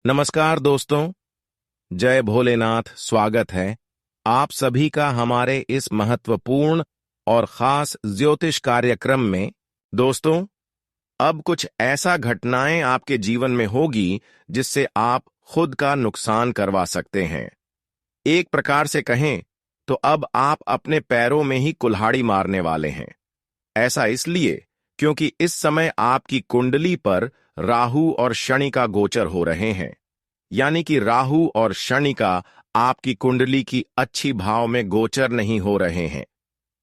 नमस्कार दोस्तों, जय भोलेनाथ। स्वागत है आप सभी का हमारे इस महत्वपूर्ण और खास ज्योतिष कार्यक्रम में। दोस्तों, अब कुछ ऐसा घटनाएं आपके जीवन में होगी जिससे आप खुद का नुकसान करवा सकते हैं। एक प्रकार से कहें तो अब आप अपने पैरों में ही कुल्हाड़ी मारने वाले हैं। ऐसा इसलिए क्योंकि इस समय आपकी कुंडली पर राहु और शनि का गोचर हो रहे हैं। यानी कि राहु और शनि का आपकी कुंडली की अच्छी भाव में गोचर नहीं हो रहे हैं।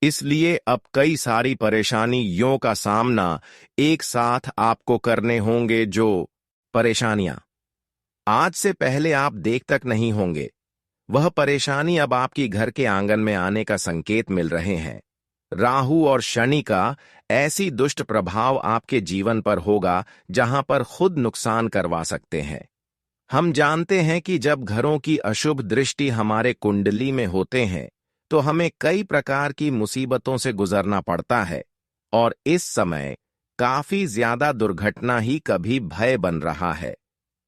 इसलिए अब कई सारी परेशानियों का सामना एक साथ आपको करने होंगे। जो परेशानियां आज से पहले आप देख तक नहीं होंगे, वह परेशानी अब आपकी घर के आंगन में आने का संकेत मिल रहे हैं। राहु और शनि का ऐसी दुष्ट प्रभाव आपके जीवन पर होगा जहां पर खुद नुकसान करवा सकते हैं। हम जानते हैं कि जब घरों की अशुभ दृष्टि हमारे कुंडली में होते हैं तो हमें कई प्रकार की मुसीबतों से गुजरना पड़ता है, और इस समय काफी ज्यादा दुर्घटना ही कभी भय बन रहा है।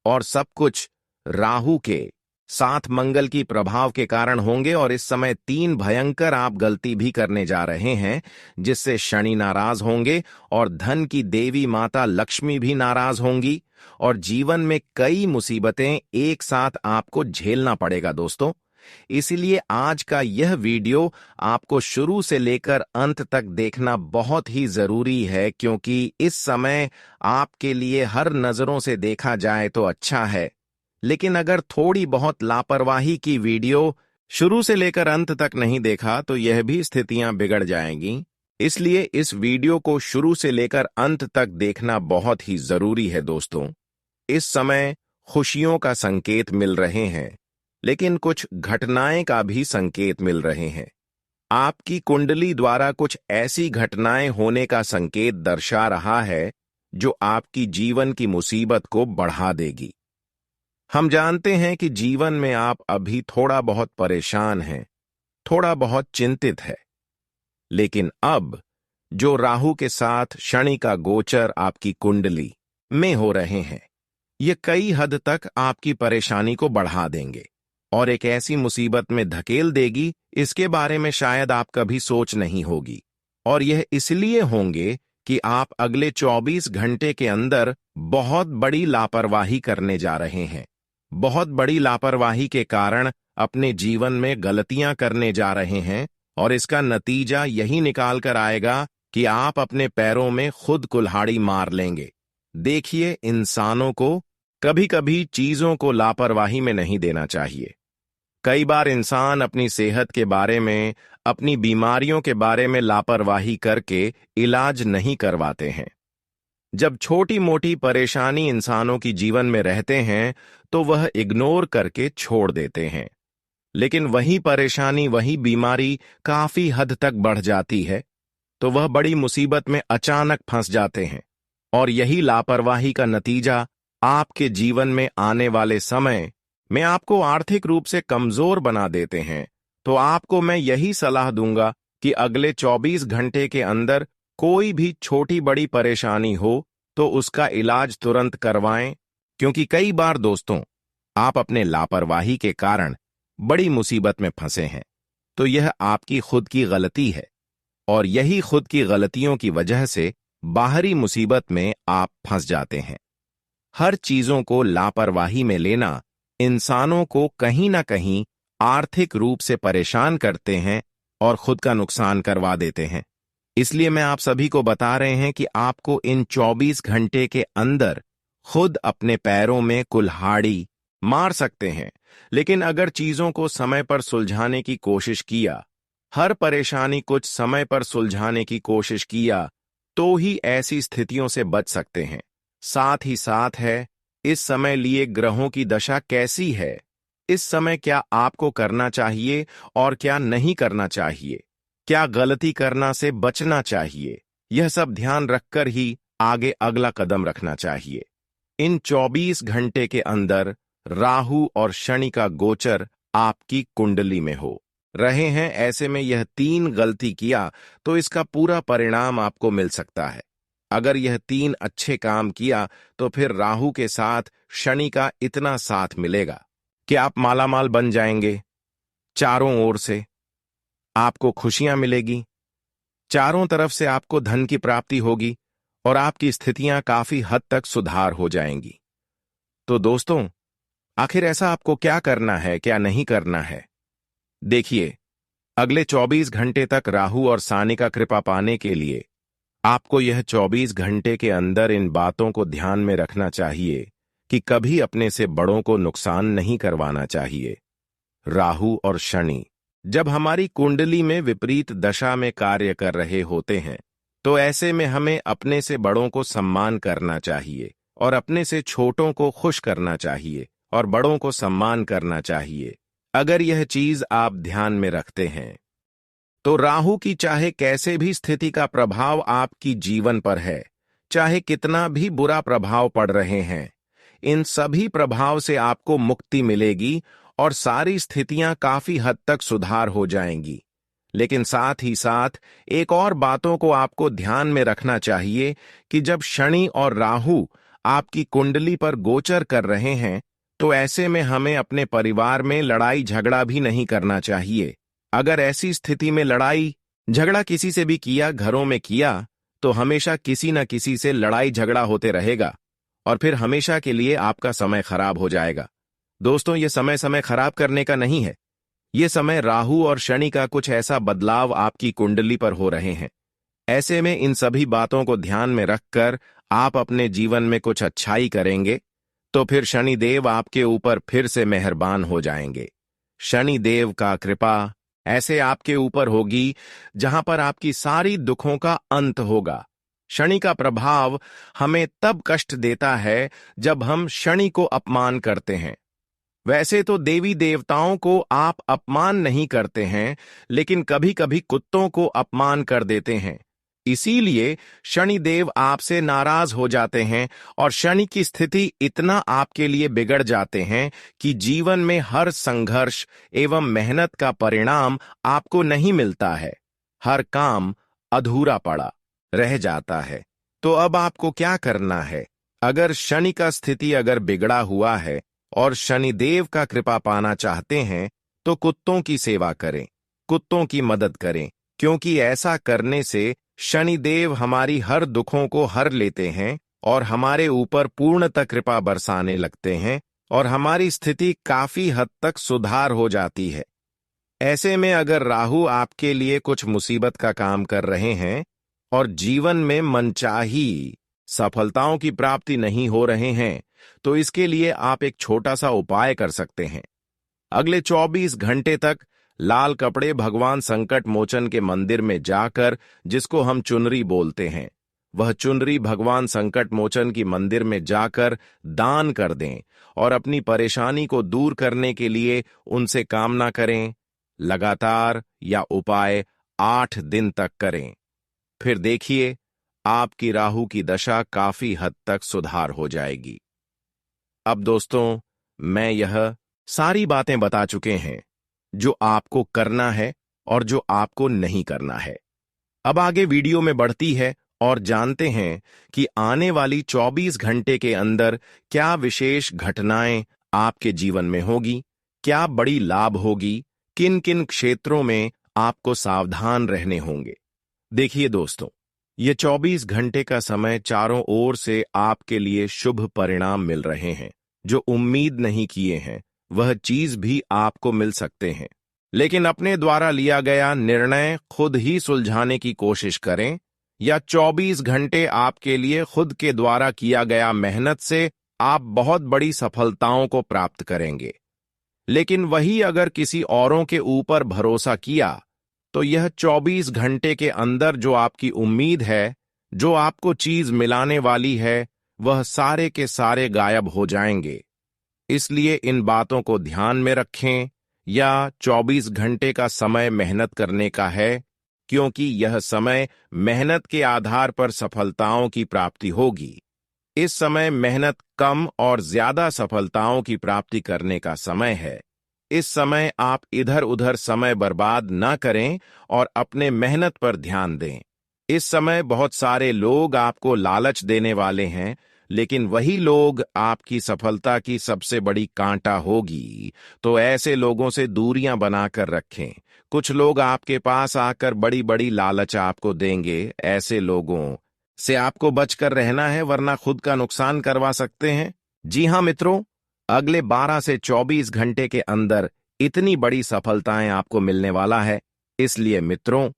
और सब कुछ राहु के साथ मंगल की प्रभाव के कारण होंगे। और इस समय 3 भयंकर आप गलती भी करने जा रहे हैं जिससे शनि नाराज होंगे और धन की देवी माता लक्ष्मी भी नाराज होंगी, और जीवन में कई मुसीबतें एक साथ आपको झेलना पड़ेगा दोस्तों। इसीलिए आज का यह वीडियो आपको शुरू से लेकर अंत तक देखना बहुत ही जरूरी है, क्योंकि इस समय आपके लिए हर नजरों से देखा जाए तो अच्छा है, लेकिन अगर थोड़ी बहुत लापरवाही की वीडियो शुरू से लेकर अंत तक नहीं देखा तो यह भी स्थितियां बिगड़ जाएंगी। इसलिए इस वीडियो को शुरू से लेकर अंत तक देखना बहुत ही जरूरी है दोस्तों। इस समय खुशियों का संकेत मिल रहे हैं, लेकिन कुछ घटनाएं का भी संकेत मिल रहे हैं। आपकी कुंडली द्वारा कुछ ऐसी घटनाएं होने का संकेत दर्शा रहा है जो आपकी जीवन की मुसीबत को बढ़ा देगी। हम जानते हैं कि जीवन में आप अभी थोड़ा बहुत परेशान हैं, थोड़ा बहुत चिंतित है, लेकिन अब जो राहु के साथ शनि का गोचर आपकी कुंडली में हो रहे हैं, ये कई हद तक आपकी परेशानी को बढ़ा देंगे और एक ऐसी मुसीबत में धकेल देगी, इसके बारे में शायद आप कभी सोच नहीं होगी। और यह इसलिए होंगे कि आप अगले 24 घंटे के अंदर बहुत बड़ी लापरवाही करने जा रहे हैं। बहुत बड़ी लापरवाही के कारण अपने जीवन में गलतियां करने जा रहे हैं, और इसका नतीजा यही निकाल कर आएगा कि आप अपने पैरों में खुद कुल्हाड़ी मार लेंगे। देखिए, इंसानों को कभी कभी चीजों को लापरवाही में नहीं देना चाहिए। कई बार इंसान अपनी सेहत के बारे में, अपनी बीमारियों के बारे में लापरवाही करके इलाज नहीं करवाते हैं। जब छोटी मोटी परेशानी इंसानों की जीवन में रहते हैं तो वह इग्नोर करके छोड़ देते हैं, लेकिन वही परेशानी, वही बीमारी काफी हद तक बढ़ जाती है तो वह बड़ी मुसीबत में अचानक फंस जाते हैं, और यही लापरवाही का नतीजा आपके जीवन में आने वाले समय में आपको आर्थिक रूप से कमजोर बना देते हैं। तो आपको मैं यही सलाह दूंगा कि अगले 24 घंटे के अंदर कोई भी छोटी बड़ी परेशानी हो तो उसका इलाज तुरंत करवाएं, क्योंकि कई बार दोस्तों आप अपने लापरवाही के कारण बड़ी मुसीबत में फंसे हैं। तो यह आपकी खुद की गलती है, और यही खुद की गलतियों की वजह से बाहरी मुसीबत में आप फंस जाते हैं। हर चीजों को लापरवाही में लेना इंसानों को कहीं ना कहीं आर्थिक रूप से परेशान करते हैं और खुद का नुकसान करवा देते हैं। इसलिए मैं आप सभी को बता रहे हैं कि आपको इन 24 घंटे के अंदर खुद अपने पैरों में कुल्हाड़ी मार सकते हैं। लेकिन अगर चीजों को समय पर सुलझाने की कोशिश किया, हर परेशानी कुछ समय पर सुलझाने की कोशिश किया, तो ही ऐसी स्थितियों से बच सकते हैं। साथ ही साथ है, इस समय लिए ग्रहों की दशा कैसी है, इस समय क्या आपको करना चाहिए और क्या नहीं करना चाहिए, क्या गलती करना से बचना चाहिए, यह सब ध्यान रखकर ही आगे अगला कदम रखना चाहिए। इन 24 घंटे के अंदर राहु और शनि का गोचर आपकी कुंडली में हो रहे हैं। ऐसे में यह 3 गलती किया तो इसका पूरा परिणाम आपको मिल सकता है। अगर यह 3 अच्छे काम किया तो फिर राहु के साथ शनि का इतना साथ मिलेगा कि आप मालामाल बन जाएंगे। चारों ओर से आपको खुशियां मिलेगी, चारों तरफ से आपको धन की प्राप्ति होगी और आपकी स्थितियां काफी हद तक सुधार हो जाएंगी। तो दोस्तों, आखिर ऐसा आपको क्या करना है, क्या नहीं करना है? देखिए, अगले 24 घंटे तक राहु और शनि का कृपा पाने के लिए आपको यह 24 घंटे के अंदर इन बातों को ध्यान में रखना चाहिए कि कभी अपने से बड़ों को नुकसान नहीं करवाना चाहिए। राहु और शनि जब हमारी कुंडली में विपरीत दशा में कार्य कर रहे होते हैं, तो ऐसे में हमें अपने से बड़ों को सम्मान करना चाहिए और अपने से छोटों को खुश करना चाहिए और बड़ों को सम्मान करना चाहिए। अगर यह चीज आप ध्यान में रखते हैं तो राहु की चाहे कैसे भी स्थिति का प्रभाव आपकी जीवन पर है, चाहे कितना भी बुरा प्रभाव पड़ रहे हैं, इन सभी प्रभाव से आपको मुक्ति मिलेगी और सारी स्थितियां काफी हद तक सुधार हो जाएंगी। लेकिन साथ ही साथ एक और बातों को आपको ध्यान में रखना चाहिए कि जब शनि और राहु आपकी कुंडली पर गोचर कर रहे हैं, तो ऐसे में हमें अपने परिवार में लड़ाई झगड़ा भी नहीं करना चाहिए। अगर ऐसी स्थिति में लड़ाई झगड़ा किसी से भी किया, घरों में किया, तो हमेशा किसी न किसी से लड़ाई झगड़ा होते रहेगा और फिर हमेशा के लिए आपका समय खराब हो जाएगा। दोस्तों, ये समय खराब करने का नहीं है। ये समय राहु और शनि का कुछ ऐसा बदलाव आपकी कुंडली पर हो रहे हैं। ऐसे में इन सभी बातों को ध्यान में रखकर आप अपने जीवन में कुछ अच्छाई करेंगे तो फिर शनि देव आपके ऊपर फिर से मेहरबान हो जाएंगे। शनि देव का कृपा ऐसे आपके ऊपर होगी जहां पर आपकी सारी दुखों का अंत होगा। शनि का प्रभाव हमें तब कष्ट देता है जब हम शनि को अपमान करते हैं। वैसे तो देवी देवताओं को आप अपमान नहीं करते हैं, लेकिन कभी कभी कुत्तों को अपमान कर देते हैं। इसीलिए शनि देव आपसे नाराज हो जाते हैं और शनि की स्थिति इतना आपके लिए बिगड़ जाते हैं कि जीवन में हर संघर्ष एवं मेहनत का परिणाम आपको नहीं मिलता है। हर काम अधूरा पड़ा रह जाता है। तो अब आपको क्या करना है? अगर शनि का स्थिति अगर बिगड़ा हुआ है और शनि देव का कृपा पाना चाहते हैं, तो कुत्तों की सेवा करें, कुत्तों की मदद करें, क्योंकि ऐसा करने से शनि देव हमारी हर दुखों को हर लेते हैं और हमारे ऊपर पूर्णतः कृपा बरसाने लगते हैं और हमारी स्थिति काफी हद तक सुधार हो जाती है। ऐसे में अगर राहु आपके लिए कुछ मुसीबत का काम कर रहे हैं और जीवन में मनचाही सफलताओं की प्राप्ति नहीं हो रहे हैं, तो इसके लिए आप एक छोटा सा उपाय कर सकते हैं। अगले 24 घंटे तक लाल कपड़े भगवान संकट मोचन के मंदिर में जाकर, जिसको हम चुनरी बोलते हैं, वह चुनरी भगवान संकट मोचन की मंदिर में जाकर दान कर दें और अपनी परेशानी को दूर करने के लिए उनसे कामना करें। लगातार या उपाय 8 दिन तक करें। फिर देखिए, आपकी राहु की दशा काफी हद तक सुधार हो जाएगी। अब दोस्तों, मैं यह सारी बातें बता चुके हैं जो आपको करना है और जो आपको नहीं करना है। अब आगे वीडियो में बढ़ती है और जानते हैं कि आने वाली 24 घंटे के अंदर क्या विशेष घटनाएं आपके जीवन में होगी, क्या बड़ी लाभ होगी, किन किन क्षेत्रों में आपको सावधान रहने होंगे। देखिए दोस्तों, ये 24 घंटे का समय चारों ओर से आपके लिए शुभ परिणाम मिल रहे हैं। जो उम्मीद नहीं किए हैं वह चीज भी आपको मिल सकते हैं, लेकिन अपने द्वारा लिया गया निर्णय खुद ही सुलझाने की कोशिश करें, या 24 घंटे आपके लिए खुद के द्वारा किया गया मेहनत से आप बहुत बड़ी सफलताओं को प्राप्त करेंगे। लेकिन वही अगर किसी औरों के ऊपर भरोसा किया तो यह 24 घंटे के अंदर जो आपकी उम्मीद है, जो आपको चीज मिलाने वाली है, वह सारे के सारे गायब हो जाएंगे। इसलिए इन बातों को ध्यान में रखें। या 24 घंटे का समय मेहनत करने का है, क्योंकि यह समय मेहनत के आधार पर सफलताओं की प्राप्ति होगी। इस समय मेहनत कम और ज्यादा सफलताओं की प्राप्ति करने का समय है। इस समय आप इधर उधर समय बर्बाद न करें और अपने मेहनत पर ध्यान दें। इस समय बहुत सारे लोग आपको लालच देने वाले हैं, लेकिन वही लोग आपकी सफलता की सबसे बड़ी कांटा होगी। तो ऐसे लोगों से दूरियां बनाकर रखें। कुछ लोग आपके पास आकर बड़ी बड़ी लालच आपको देंगे। ऐसे लोगों से आपको बचकर रहना है, वरना खुद का नुकसान करवा सकते हैं। जी हां मित्रों, अगले 12 से 24 घंटे के अंदर इतनी बड़ी सफलताएं आपको मिलने वाला है। इसलिए मित्रों,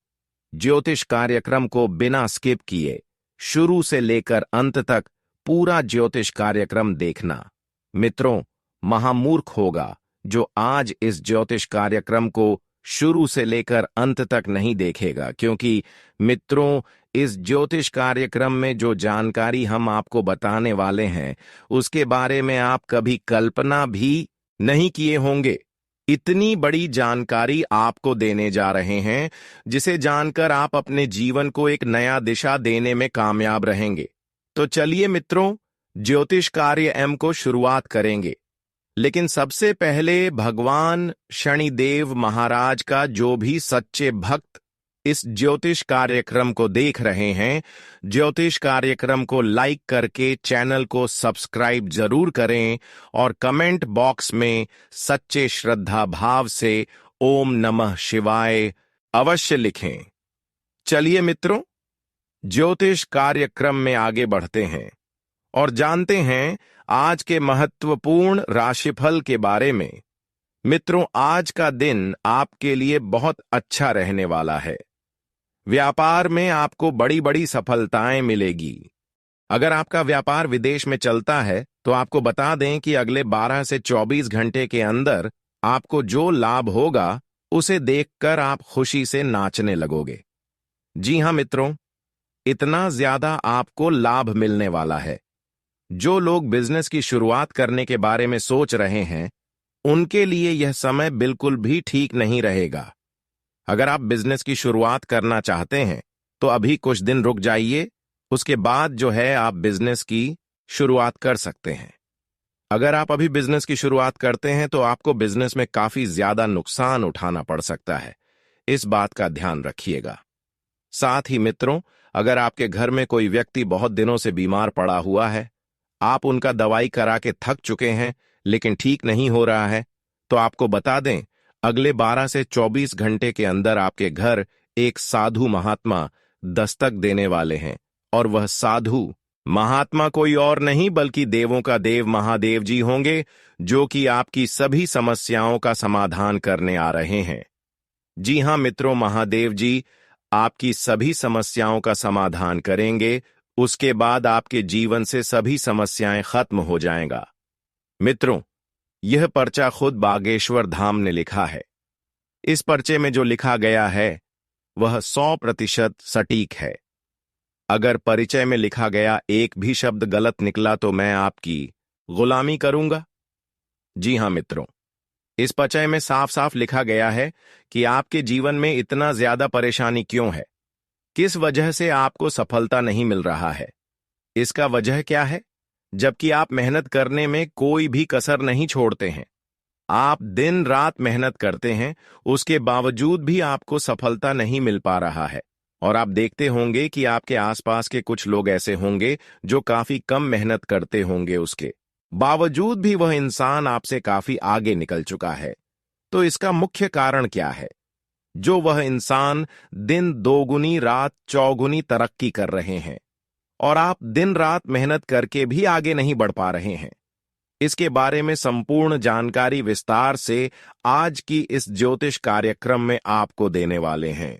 ज्योतिष कार्यक्रम को बिना स्किप किए शुरू से लेकर अंत तक पूरा ज्योतिष कार्यक्रम देखना। मित्रों, महामूर्ख होगा जो आज इस ज्योतिष कार्यक्रम को शुरू से लेकर अंत तक नहीं देखेगा, क्योंकि मित्रों, इस ज्योतिष कार्यक्रम में जो जानकारी हम आपको बताने वाले हैं उसके बारे में आप कभी कल्पना भी नहीं किए होंगे। इतनी बड़ी जानकारी आपको देने जा रहे हैं जिसे जानकर आप अपने जीवन को एक नया दिशा देने में कामयाब रहेंगे। तो चलिए मित्रों, ज्योतिष कार्य एम को शुरुआत करेंगे। लेकिन सबसे पहले भगवान शनिदेव महाराज का जो भी सच्चे भक्त इस ज्योतिष कार्यक्रम को देख रहे हैं, ज्योतिष कार्यक्रम को लाइक करके चैनल को सब्सक्राइब जरूर करें और कमेंट बॉक्स में सच्चे श्रद्धा भाव से ओम नमः शिवाय अवश्य लिखें। चलिए मित्रों, ज्योतिष कार्यक्रम में आगे बढ़ते हैं और जानते हैं आज के महत्वपूर्ण राशिफल के बारे में। मित्रों, आज का दिन आपके लिए बहुत अच्छा रहने वाला है। व्यापार में आपको बड़ी बड़ी सफलताएं मिलेगी। अगर आपका व्यापार विदेश में चलता है तो आपको बता दें कि अगले 12 से 24 घंटे के अंदर आपको जो लाभ होगा उसे देखकर आप खुशी से नाचने लगोगे। जी हां मित्रों, इतना ज्यादा आपको लाभ मिलने वाला है। जो लोग बिजनेस की शुरुआत करने के बारे में सोच रहे हैं उनके लिए यह समय बिल्कुल भी ठीक नहीं रहेगा। अगर आप बिजनेस की शुरुआत करना चाहते हैं तो अभी कुछ दिन रुक जाइए, उसके बाद जो है आप बिजनेस की शुरुआत कर सकते हैं। अगर आप अभी बिजनेस की शुरुआत करते हैं तो आपको बिजनेस में काफी ज्यादा नुकसान उठाना पड़ सकता है। इस बात का ध्यान रखिएगा। साथ ही मित्रों, अगर आपके घर में कोई व्यक्ति बहुत दिनों से बीमार पड़ा हुआ है, आप उनका दवाई करा के थक चुके हैं लेकिन ठीक नहीं हो रहा है, तो आपको बता दें अगले 12 से 24 घंटे के अंदर आपके घर एक साधु महात्मा दस्तक देने वाले हैं। और वह साधु महात्मा कोई और नहीं बल्कि देवों का देव महादेव जी होंगे, जो कि आपकी सभी समस्याओं का समाधान करने आ रहे हैं। जी हां मित्रों, महादेव जी आपकी सभी समस्याओं का समाधान करेंगे। उसके बाद आपके जीवन से सभी समस्याएं खत्म हो जाएगा। मित्रों, यह पर्चा खुद बागेश्वर धाम ने लिखा है। इस पर्चे में जो लिखा गया है वह 100% सटीक है। अगर परिचय में लिखा गया एक भी शब्द गलत निकला तो मैं आपकी गुलामी करूंगा। जी हां मित्रों, इस पर्चे में साफ साफ लिखा गया है कि आपके जीवन में इतना ज्यादा परेशानी क्यों है, किस वजह से आपको सफलता नहीं मिल रहा है। इसका वजह क्या है? जबकि आप मेहनत करने में कोई भी कसर नहीं छोड़ते हैं, आप दिन रात मेहनत करते हैं, उसके बावजूद भी आपको सफलता नहीं मिल पा रहा है। और आप देखते होंगे कि आपके आसपास के कुछ लोग ऐसे होंगे जो काफी कम मेहनत करते होंगे, उसके बावजूद भी वह इंसान आपसे काफी आगे निकल चुका है। तो इसका मुख्य कारण क्या है? जो वह इंसान दिन दोगुनी रात चौगुनी तरक्की कर रहे हैं और आप दिन रात मेहनत करके भी आगे नहीं बढ़ पा रहे हैं। इसके बारे में संपूर्ण जानकारी विस्तार से आज की इस ज्योतिष कार्यक्रम में आपको देने वाले हैं।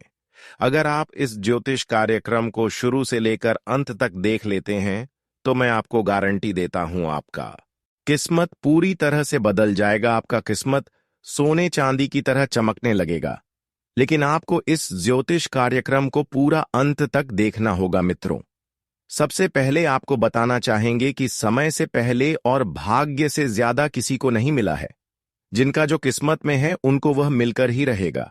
अगर आप इस ज्योतिष कार्यक्रम को शुरू से लेकर अंत तक देख लेते हैं तो मैं आपको गारंटी देता हूं, आपका किस्मत पूरी तरह से बदल जाएगा। आपका किस्मत सोने चांदी की तरह चमकने लगेगा। लेकिन आपको इस ज्योतिष कार्यक्रम को पूरा अंत तक देखना होगा। मित्रों, सबसे पहले आपको बताना चाहेंगे कि समय से पहले और भाग्य से ज्यादा किसी को नहीं मिला है। जिनका जो किस्मत में है उनको वह मिलकर ही रहेगा।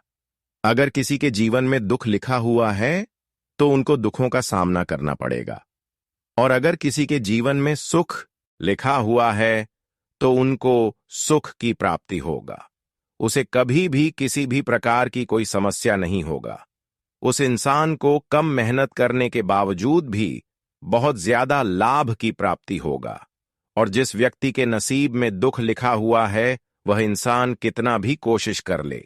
अगर किसी के जीवन में दुख लिखा हुआ है तो उनको दुखों का सामना करना पड़ेगा, और अगर किसी के जीवन में सुख लिखा हुआ है तो उनको सुख की प्राप्ति होगा। उसे कभी भी किसी भी प्रकार की कोई समस्या नहीं होगा। उस इंसान को कम मेहनत करने के बावजूद भी बहुत ज्यादा लाभ की प्राप्ति होगा। और जिस व्यक्ति के नसीब में दुख लिखा हुआ है, वह इंसान कितना भी कोशिश कर ले,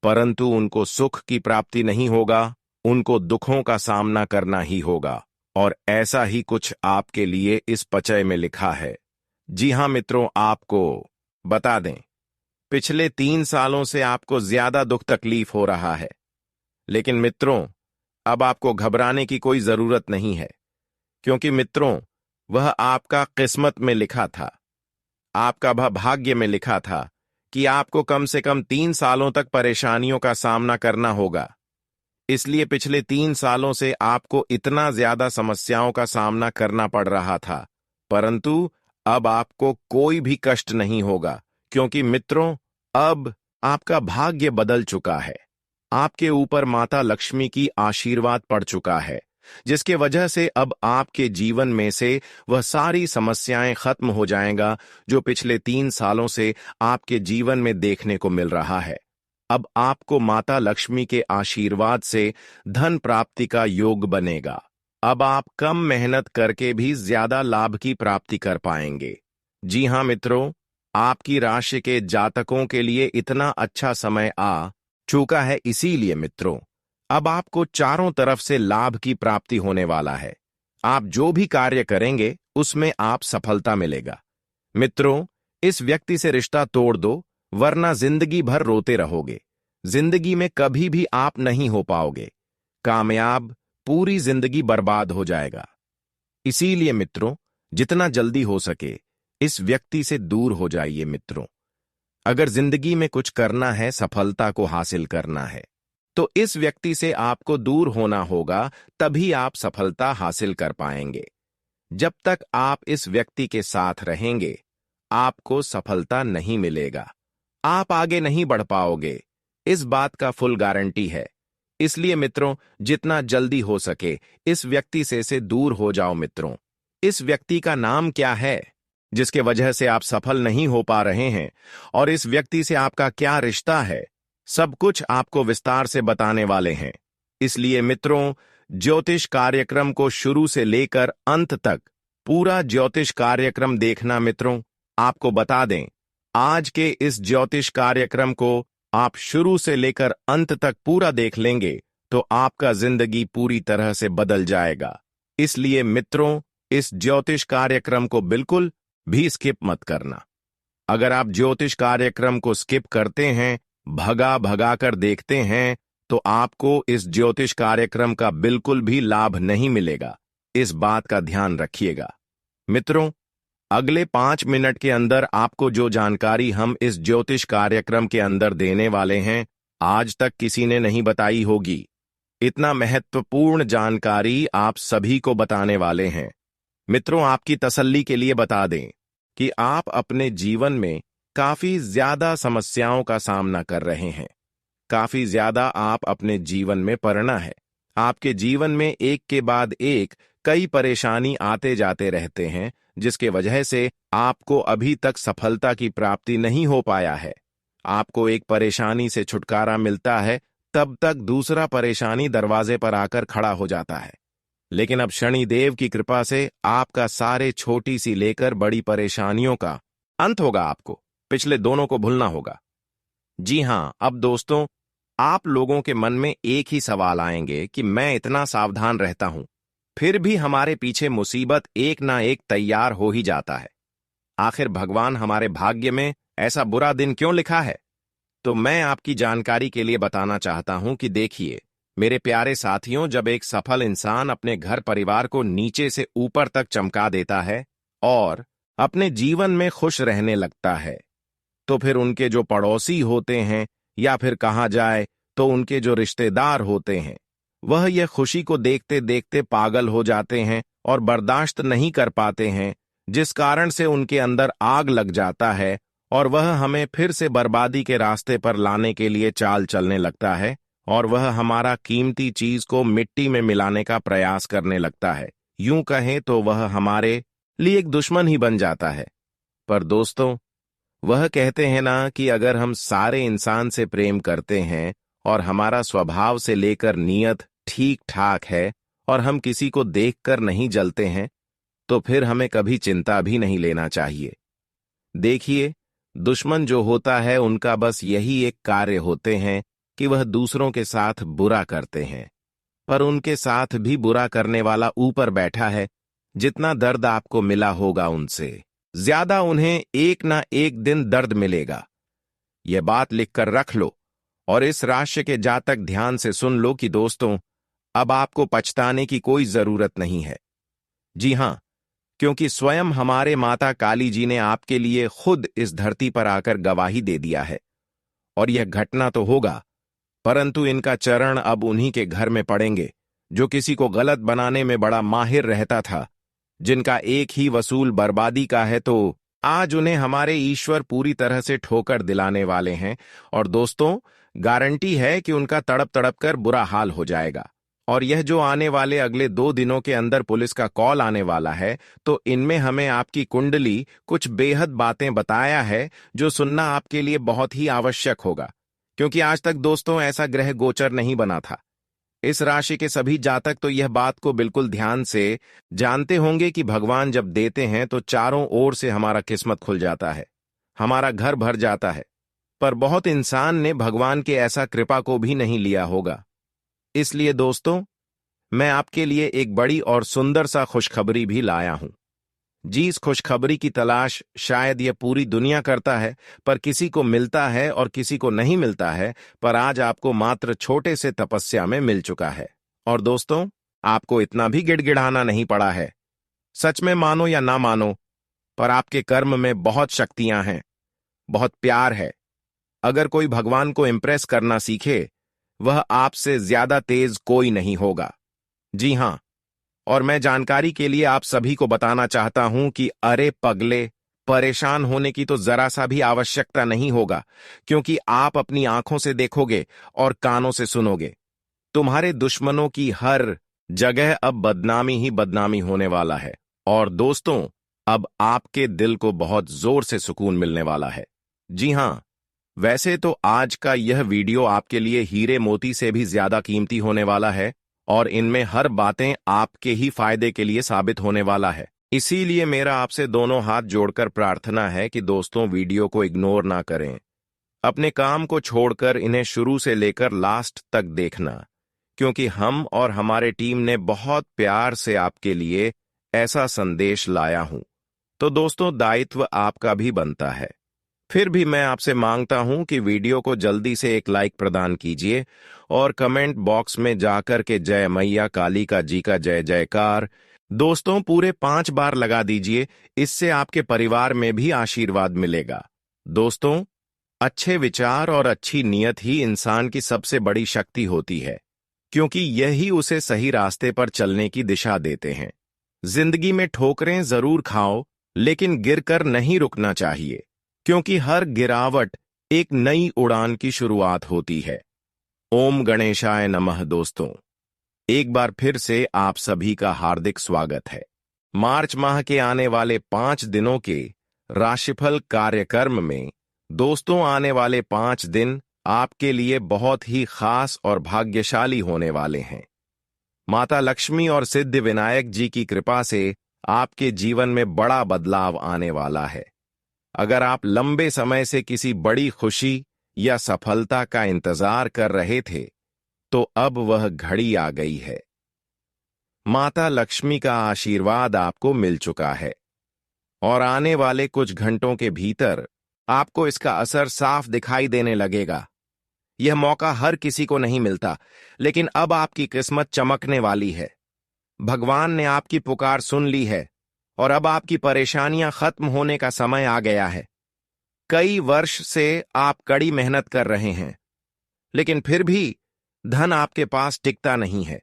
परंतु उनको सुख की प्राप्ति नहीं होगा, उनको दुखों का सामना करना ही होगा। और ऐसा ही कुछ आपके लिए इस पचय में लिखा है। जी हां मित्रों, आपको बता दें, पिछले 3 सालों से आपको ज्यादा दुख तकलीफ हो रहा है। लेकिन मित्रों, अब आपको घबराने की कोई जरूरत नहीं है, क्योंकि मित्रों, वह आपका किस्मत में लिखा था, आपका वह भाग्य में लिखा था कि आपको कम से कम 3 सालों तक परेशानियों का सामना करना होगा। इसलिए पिछले 3 सालों से आपको इतना ज्यादा समस्याओं का सामना करना पड़ रहा था, परंतु अब आपको कोई भी कष्ट नहीं होगा, क्योंकि मित्रों, अब आपका भाग्य बदल चुका है। आपके ऊपर माता लक्ष्मी की आशीर्वाद पड़ चुका है, जिसके वजह से अब आपके जीवन में से वह सारी समस्याएं खत्म हो जाएगा जो पिछले 3 सालों से आपके जीवन में देखने को मिल रहा है। अब आपको माता लक्ष्मी के आशीर्वाद से धन प्राप्ति का योग बनेगा। अब आप कम मेहनत करके भी ज्यादा लाभ की प्राप्ति कर पाएंगे। जी हां मित्रों, आपकी राशि के जातकों के लिए इतना अच्छा समय आ चुका है। इसीलिए मित्रों, अब आपको चारों तरफ से लाभ की प्राप्ति होने वाला है। आप जो भी कार्य करेंगे उसमें आप सफलता मिलेगा। मित्रों, इस व्यक्ति से रिश्ता तोड़ दो, वरना जिंदगी भर रोते रहोगे। जिंदगी में कभी भी आप नहीं हो पाओगे कामयाब, पूरी जिंदगी बर्बाद हो जाएगा। इसीलिए मित्रों, जितना जल्दी हो सके इस व्यक्ति से दूर हो जाइए। मित्रों, अगर जिंदगी में कुछ करना है, सफलता को हासिल करना है, तो इस व्यक्ति से आपको दूर होना होगा, तभी आप सफलता हासिल कर पाएंगे। जब तक आप इस व्यक्ति के साथ रहेंगे, आपको सफलता नहीं मिलेगा, आप आगे नहीं बढ़ पाओगे। इस बात का फुल गारंटी है। इसलिए मित्रों, जितना जल्दी हो सके इस व्यक्ति से दूर हो जाओ। मित्रों, इस व्यक्ति का नाम क्या है जिसके वजह से आप सफल नहीं हो पा रहे हैं, और इस व्यक्ति से आपका क्या रिश्ता है, सब कुछ आपको विस्तार से बताने वाले हैं। इसलिए मित्रों, ज्योतिष कार्यक्रम को शुरू से लेकर अंत तक पूरा ज्योतिष कार्यक्रम देखना। मित्रों, आपको बता दें, आज के इस ज्योतिष कार्यक्रम को आप शुरू से लेकर अंत तक पूरा देख लेंगे तो आपका जिंदगी पूरी तरह से बदल जाएगा। इसलिए मित्रों, इस ज्योतिष कार्यक्रम को बिल्कुल भी स्किप मत करना। अगर आप ज्योतिष कार्यक्रम को स्किप करते हैं, भगा भगा कर देखते हैं, तो आपको इस ज्योतिष कार्यक्रम का बिल्कुल भी लाभ नहीं मिलेगा। इस बात का ध्यान रखिएगा। मित्रों, अगले 5 मिनट के अंदर आपको जो जानकारी हम इस ज्योतिष कार्यक्रम के अंदर देने वाले हैं, आज तक किसी ने नहीं बताई होगी। इतना महत्वपूर्ण जानकारी आप सभी को बताने वाले हैं। मित्रों, आपकी तसल्ली के लिए बता दें कि आप अपने जीवन में काफी ज्यादा समस्याओं का सामना कर रहे हैं। काफी ज्यादा आप अपने जीवन में पड़ना है। आपके जीवन में एक के बाद एक कई परेशानी आते जाते रहते हैं, जिसके वजह से आपको अभी तक सफलता की प्राप्ति नहीं हो पाया है। आपको एक परेशानी से छुटकारा मिलता है, तब तक दूसरा परेशानी दरवाजे पर आकर खड़ा हो जाता है। लेकिन अब शनिदेव की कृपा से आपका सारे छोटी सी लेकर बड़ी परेशानियों का अंत होगा। आपको पिछले दोनों को भूलना होगा। जी हां, अब दोस्तों, आप लोगों के मन में एक ही सवाल आएंगे कि मैं इतना सावधान रहता हूं, फिर भी हमारे पीछे मुसीबत एक ना एक तैयार हो ही जाता है। आखिर भगवान हमारे भाग्य में ऐसा बुरा दिन क्यों लिखा है? तो मैं आपकी जानकारी के लिए बताना चाहता हूं कि देखिए मेरे प्यारे साथियों, जब एक सफल इंसान अपने घर परिवार को नीचे से ऊपर तक चमका देता है और अपने जीवन में खुश रहने लगता है, तो फिर उनके जो पड़ोसी होते हैं या फिर कहा जाए तो उनके जो रिश्तेदार होते हैं, वह यह खुशी को देखते देखते पागल हो जाते हैं और बर्दाश्त नहीं कर पाते हैं, जिस कारण से उनके अंदर आग लग जाता है और वह हमें फिर से बर्बादी के रास्ते पर लाने के लिए चाल चलने लगता है और वह हमारा कीमती चीज को मिट्टी में मिलाने का प्रयास करने लगता है। यूं कहें तो वह हमारे लिए एक दुश्मन ही बन जाता है। पर दोस्तों, वह कहते हैं ना कि अगर हम सारे इंसान से प्रेम करते हैं और हमारा स्वभाव से लेकर नीयत ठीक ठाक है और हम किसी को देखकर नहीं जलते हैं, तो फिर हमें कभी चिंता भी नहीं लेना चाहिए। देखिए, दुश्मन जो होता है उनका बस यही एक कार्य होते हैं कि वह दूसरों के साथ बुरा करते हैं, पर उनके साथ भी बुरा करने वाला ऊपर बैठा है। जितना दर्द आपको मिला होगा उनसे ज्यादा उन्हें एक ना एक दिन दर्द मिलेगा। यह बात लिखकर रख लो और इस राशि के जातक ध्यान से सुन लो कि दोस्तों, अब आपको पछताने की कोई जरूरत नहीं है। जी हां, क्योंकि स्वयं हमारे माता काली जी ने आपके लिए खुद इस धरती पर आकर गवाही दे दिया है। और यह घटना तो होगा, परंतु इनका चरण अब उन्हीं के घर में पड़ेंगे जो किसी को गलत बनाने में बड़ा माहिर रहता था, जिनका एक ही वसूल बर्बादी का है। तो आज उन्हें हमारे ईश्वर पूरी तरह से ठोकर दिलाने वाले हैं। और दोस्तों, गारंटी है कि उनका तड़प तड़प कर बुरा हाल हो जाएगा। और यह जो आने वाले अगले 2 दिनों के अंदर पुलिस का कॉल आने वाला है, तो इनमें हमें आपकी कुंडली कुछ बेहद बातें बताया है जो सुनना आपके लिए बहुत ही आवश्यक होगा, क्योंकि आज तक दोस्तों ऐसा ग्रह गोचर नहीं बना था। इस राशि के सभी जातक तो यह बात को बिल्कुल ध्यान से जानते होंगे कि भगवान जब देते हैं तो चारों ओर से हमारा किस्मत खुल जाता है, हमारा घर भर जाता है। पर बहुत इंसान ने भगवान के ऐसा कृपा को भी नहीं लिया होगा। इसलिए दोस्तों, मैं आपके लिए एक बड़ी और सुंदर सा खुशखबरी भी लाया हूं। जी, इस खुशखबरी की तलाश शायद यह पूरी दुनिया करता है, पर किसी को मिलता है और किसी को नहीं मिलता है। पर आज आपको मात्र छोटे से तपस्या में मिल चुका है। और दोस्तों, आपको इतना भी गिड़गिड़ाना नहीं पड़ा है। सच में मानो या ना मानो, पर आपके कर्म में बहुत शक्तियां हैं, बहुत प्यार है। अगर कोई भगवान को इंप्रेस करना सीखे, वह आपसे ज्यादा तेज कोई नहीं होगा। जी हां, और मैं जानकारी के लिए आप सभी को बताना चाहता हूं कि अरे पगले, परेशान होने की तो जरा सा भी आवश्यकता नहीं होगा, क्योंकि आप अपनी आंखों से देखोगे और कानों से सुनोगे। तुम्हारे दुश्मनों की हर जगह अब बदनामी ही बदनामी होने वाला है। और दोस्तों, अब आपके दिल को बहुत जोर से सुकून मिलने वाला है। जी हां, वैसे तो आज का यह वीडियो आपके लिए हीरे मोती से भी ज्यादा कीमती होने वाला है, और इनमें हर बातें आपके ही फायदे के लिए साबित होने वाला है। इसीलिए मेरा आपसे दोनों हाथ जोड़कर प्रार्थना है कि दोस्तों, वीडियो को इग्नोर ना करें। अपने काम को छोड़कर इन्हें शुरू से लेकर लास्ट तक देखना, क्योंकि हम और हमारे टीम ने बहुत प्यार से आपके लिए ऐसा संदेश लाया हूं। तो दोस्तों, दायित्व आपका भी बनता है। फिर भी मैं आपसे मांगता हूं कि वीडियो को जल्दी से एक लाइक प्रदान कीजिए और कमेंट बॉक्स में जाकर के जय मैया काली का जी का जय जयकार दोस्तों पूरे 5 बार लगा दीजिए। इससे आपके परिवार में भी आशीर्वाद मिलेगा। दोस्तों, अच्छे विचार और अच्छी नीयत ही इंसान की सबसे बड़ी शक्ति होती है, क्योंकि यही उसे सही रास्ते पर चलने की दिशा देते हैं। जिंदगी में ठोकरें जरूर खाओ, लेकिन गिरकर नहीं रुकना चाहिए, क्योंकि हर गिरावट एक नई उड़ान की शुरुआत होती है। ओम गणेशाय नमः। दोस्तों, एक बार फिर से आप सभी का हार्दिक स्वागत है। मार्च माह के आने वाले 5 दिनों के राशिफल कार्यक्रम में दोस्तों, आने वाले 5 दिन आपके लिए बहुत ही खास और भाग्यशाली होने वाले हैं। माता लक्ष्मी और सिद्धि विनायक जी की कृपा से आपके जीवन में बड़ा बदलाव आने वाला है। अगर आप लंबे समय से किसी बड़ी खुशी या सफलता का इंतजार कर रहे थे, तो अब वह घड़ी आ गई है। माता लक्ष्मी का आशीर्वाद आपको मिल चुका है और आने वाले कुछ घंटों के भीतर आपको इसका असर साफ दिखाई देने लगेगा। यह मौका हर किसी को नहीं मिलता, लेकिन अब आपकी किस्मत चमकने वाली है। भगवान ने आपकी पुकार सुन ली है और अब आपकी परेशानियां खत्म होने का समय आ गया है। कई वर्ष से आप कड़ी मेहनत कर रहे हैं, लेकिन फिर भी धन आपके पास टिकता नहीं है।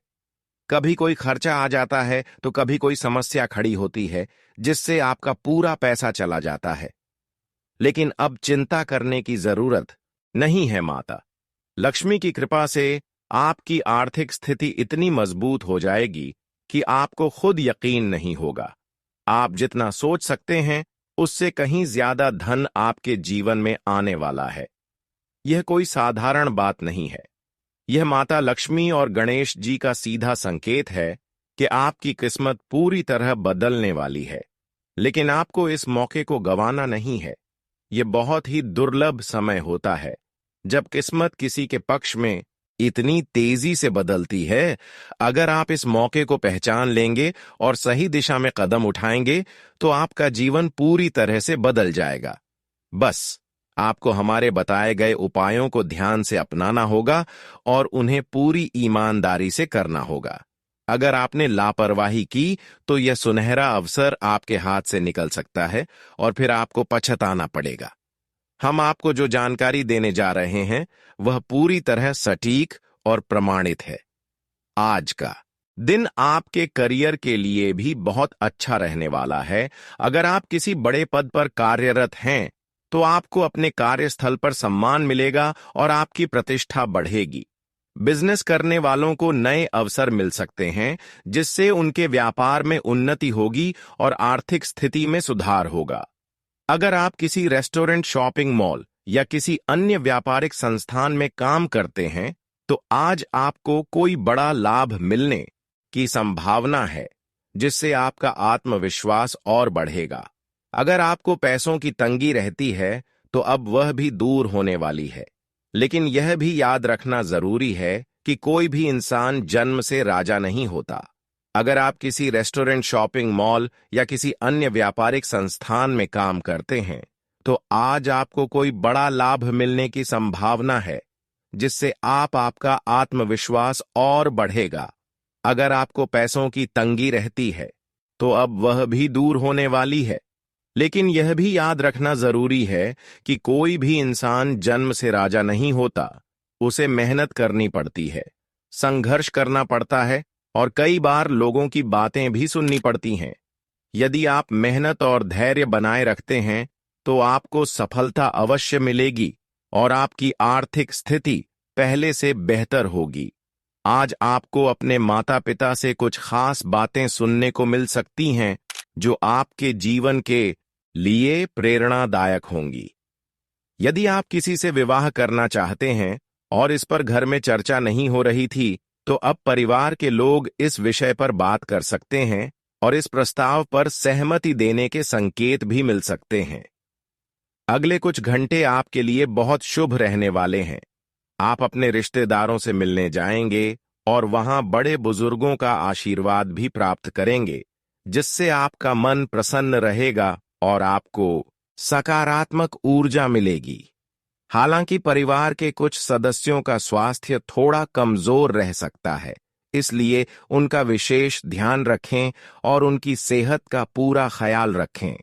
कभी कोई खर्चा आ जाता है तो कभी कोई समस्या खड़ी होती है, जिससे आपका पूरा पैसा चला जाता है। लेकिन अब चिंता करने की जरूरत नहीं है। माता लक्ष्मी की कृपा से आपकी आर्थिक स्थिति इतनी मजबूत हो जाएगी कि आपको खुद यकीन नहीं होगा। आप जितना सोच सकते हैं, उससे कहीं ज्यादा धन आपके जीवन में आने वाला है। यह कोई साधारण बात नहीं है। यह माता लक्ष्मी और गणेश जी का सीधा संकेत है कि आपकी किस्मत पूरी तरह बदलने वाली है। लेकिन आपको इस मौके को गंवाना नहीं है। यह बहुत ही दुर्लभ समय होता है जब किस्मत किसी के पक्ष में इतनी तेजी से बदलती है। अगर आप इस मौके को पहचान लेंगे और सही दिशा में कदम उठाएंगे तो आपका जीवन पूरी तरह से बदल जाएगा। बस आपको हमारे बताए गए उपायों को ध्यान से अपनाना होगा और उन्हें पूरी ईमानदारी से करना होगा। अगर आपने लापरवाही की तो यह सुनहरा अवसर आपके हाथ से निकल सकता है और फिर आपको पछताना पड़ेगा। हम आपको जो जानकारी देने जा रहे हैं वह पूरी तरह सटीक और प्रमाणित है। आज का दिन आपके करियर के लिए भी बहुत अच्छा रहने वाला है। अगर आप किसी बड़े पद पर कार्यरत हैं तो आपको अपने कार्यस्थल पर सम्मान मिलेगा और आपकी प्रतिष्ठा बढ़ेगी। बिजनेस करने वालों को नए अवसर मिल सकते हैं जिससे उनके व्यापार में उन्नति होगी और आर्थिक स्थिति में सुधार होगा। अगर आप किसी रेस्टोरेंट, शॉपिंग मॉल या किसी अन्य व्यापारिक संस्थान में काम करते हैं तो आज आपको कोई बड़ा लाभ मिलने की संभावना है जिससे आपका आत्मविश्वास और बढ़ेगा। अगर आपको पैसों की तंगी रहती है तो अब वह भी दूर होने वाली है। लेकिन यह भी याद रखना जरूरी है कि कोई भी इंसान जन्म से राजा नहीं होता। अगर आप किसी रेस्टोरेंट, शॉपिंग मॉल या किसी अन्य व्यापारिक संस्थान में काम करते हैं तो आज आपको कोई बड़ा लाभ मिलने की संभावना है जिससे आपका आत्मविश्वास और बढ़ेगा। अगर आपको पैसों की तंगी रहती है तो अब वह भी दूर होने वाली है। लेकिन यह भी याद रखना जरूरी है कि कोई भी इंसान जन्म से राजा नहीं होता। उसे मेहनत करनी पड़ती है, संघर्ष करना पड़ता है और कई बार लोगों की बातें भी सुननी पड़ती हैं। यदि आप मेहनत और धैर्य बनाए रखते हैं तो आपको सफलता अवश्य मिलेगी और आपकी आर्थिक स्थिति पहले से बेहतर होगी। आज आपको अपने माता पिता से कुछ खास बातें सुनने को मिल सकती हैं जो आपके जीवन के लिए प्रेरणादायक होंगी। यदि आप किसी से विवाह करना चाहते हैं और इस पर घर में चर्चा नहीं हो रही थी तो अब परिवार के लोग इस विषय पर बात कर सकते हैं और इस प्रस्ताव पर सहमति देने के संकेत भी मिल सकते हैं। अगले कुछ घंटे आपके लिए बहुत शुभ रहने वाले हैं। आप अपने रिश्तेदारों से मिलने जाएंगे और वहां बड़े बुजुर्गों का आशीर्वाद भी प्राप्त करेंगे जिससे आपका मन प्रसन्न रहेगा और आपको सकारात्मक ऊर्जा मिलेगी। हालांकि परिवार के कुछ सदस्यों का स्वास्थ्य थोड़ा कमजोर रह सकता है, इसलिए उनका विशेष ध्यान रखें और उनकी सेहत का पूरा ख्याल रखें।